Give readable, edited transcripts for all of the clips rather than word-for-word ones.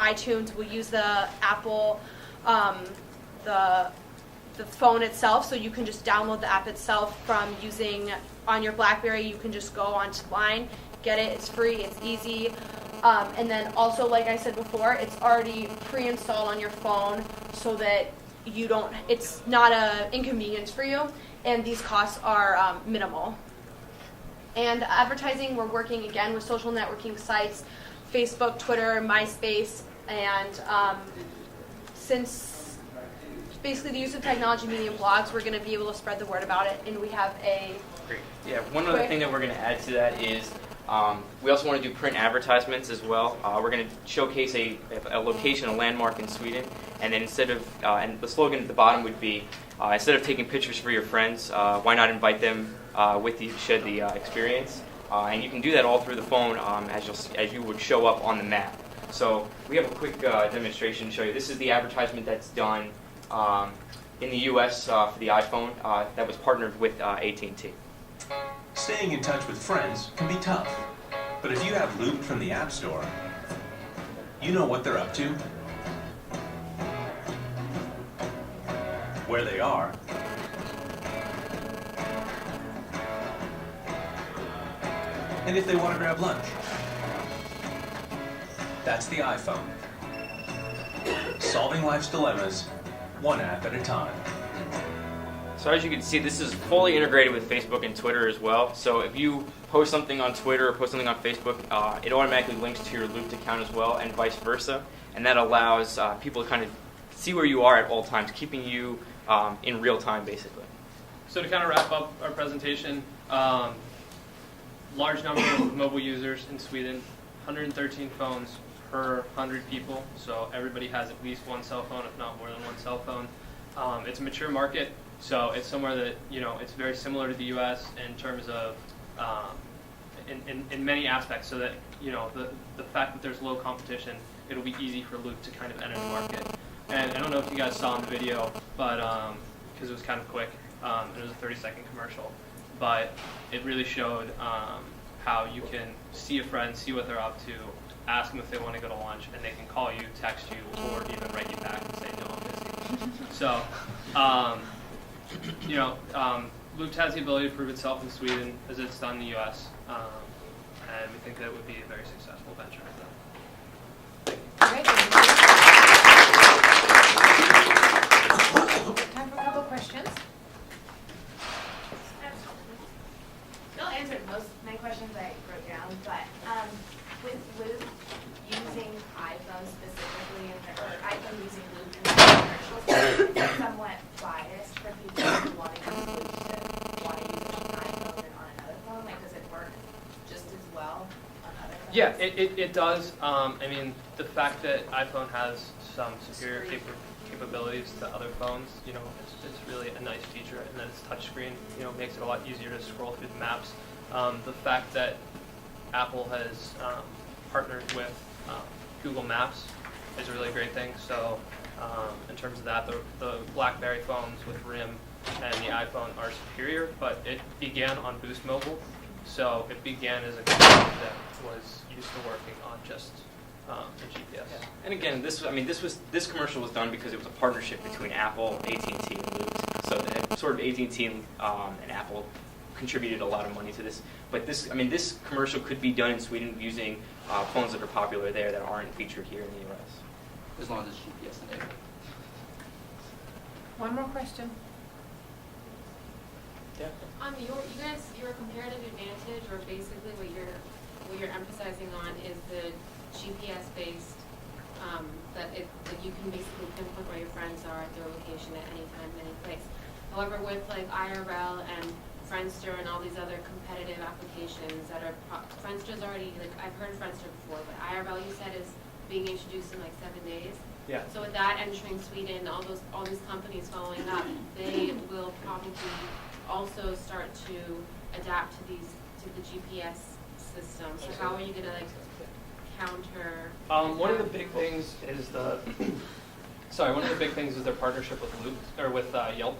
iTunes will use the Apple, the phone itself, so you can just download the app itself from using on your BlackBerry. You can just go online, get it. It's free. It's easy. And then also, like I said before, it's already pre-installed on your phone so that you don't. It's not an inconvenience for you, and these costs are minimal. And advertising, we're working again with social networking sites, Facebook, Twitter, MySpace, and since basically the use of technology, media, and blogs, we're going to be able to spread the word about it, and we have a... Great. Yeah, one other thing that we're going to add to that is we also want to do print advertisements as well. We're going to showcase a location, a landmark in Sweden, and then instead of, and the slogan at the bottom would be, instead of taking pictures for your friends, why not invite them with you to share the experience? And you can do that all through the phone as you would show up on the map. So we have a quick demonstration to show you. This is the advertisement that's done in the U.S. For the iPhone that was partnered with AT&T. Staying in touch with friends can be tough, but if you have Loopt from the App Store, you know what they're up to, where they are, and if they want to grab lunch. That's the iPhone. Solving life's dilemmas, one app at a time. So as you can see, this is fully integrated with Facebook and Twitter as well. So if you post something on Twitter or post something on Facebook, it automatically links to your Loopt account as well, and vice versa. And that allows people to kind of see where you are at all times, keeping you in real time, basically. So to kind of wrap up our presentation, large number of mobile users in Sweden, 113 phones per 100 people. So everybody has at least one cell phone, if not more than one cell phone. It's a mature market. So it's somewhere that, it's very similar to the U.S. in terms of, in many aspects, so that, the fact that there's low competition, it'll be easy for Loopt to kind of enter the market. And I don't know if you guys saw in the video, but, because it was kind of quick, it was a 30-second commercial, but it really showed how you can see a friend, see what they're up to, ask them if they want to go to lunch, and they can call you, text you, or even write you back and say, no, I'm busy. So, Loopt has the ability to prove itself in Sweden as it's done in the U.S., and we think that it would be a very successful venture for them. Great. Time for a couple questions. Bill answered most of my questions I wrote down, but with Loopt using iPhone specifically, or iPhone using Loopt in the commercials, it's somewhat biased for people who want to use Loopt to want to use it on an iPhone than on another phone. Like, does it work just as well on other phones? Yeah, it does. The fact that iPhone has some superior capabilities to other phones, it's really a nice feature, and then it's touchscreen, makes it a lot easier to scroll through the maps. The fact that Apple has partnered with Google Maps is a really great thing. So in terms of that, the BlackBerry phones with RIM and the iPhone are superior, but it began on Boost Mobile, so it began as a company that was used to working on just the GPS. Yeah. And again, this commercial was done because it was a partnership between Apple, AT&T, and Loopt. So that sort of AT&T and Apple contributed a lot of money to this. But this commercial could be done in Sweden using phones that are popular there that aren't featured here in the U.S. As long as it's GPS enabled. One more question. Yeah. Your comparative advantage, or basically what you're emphasizing on, is the GPS-based, that you can basically pinpoint where your friends are at their location at any time, any place. However, with like IRL and Friendster and all these other competitive applications that are, Friendster's already, like I've heard Friendster before, but IRL you said is being introduced in like 7 days. Yeah. So with that entering Sweden, all these companies following up, they will probably also start to adapt to the GPS system. So how are you going to like counter? One of the big things is their partnership with Loopt or with Yelp,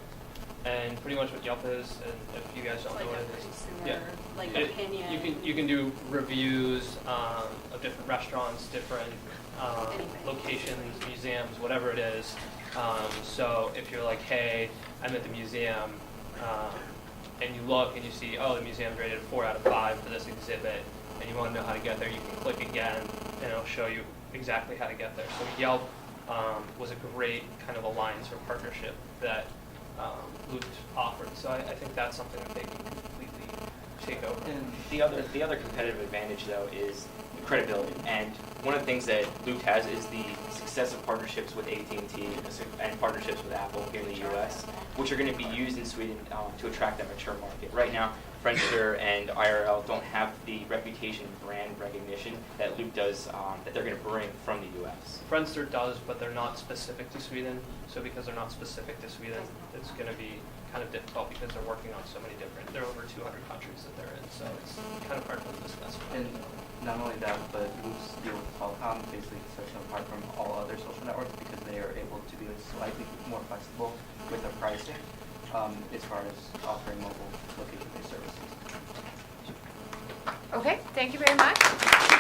and pretty much what Yelp is, and if you guys don't know what it is, Opinion. you can do reviews of different restaurants, different locations, museums, whatever it is. So if you're like, hey, I'm at the museum, and you look and you see, oh, the museum's rated 4 out of 5 for this exhibit, and you want to know how to get there, you can click again, and it'll show you exactly how to get there. So Yelp was a great kind of alliance or partnership that Loopt offered. So I think that's something that they can completely take over. And the other competitive advantage, though, is the credibility. And one of the things that Loopt has is the successive partnerships with AT&T and partnerships with Apple here in the U.S., which are going to be used in Sweden to attract that mature market. Right now, Friendster and IRL don't have the reputation and brand recognition that Loopt does, that they're going to bring from the U.S. Friendster does, but they're not specific to Sweden. So because they're not specific to Sweden, it's going to be kind of difficult because they're working on so many different, there are over 200 countries that they're in, so it's kind of hard to discuss. And not only that, but Loopt's deal with Qualcomm basically sets them apart from all other social networks because they are able to be slightly more flexible with their pricing as far as offering mobile location-based services. Okay, thank you very much.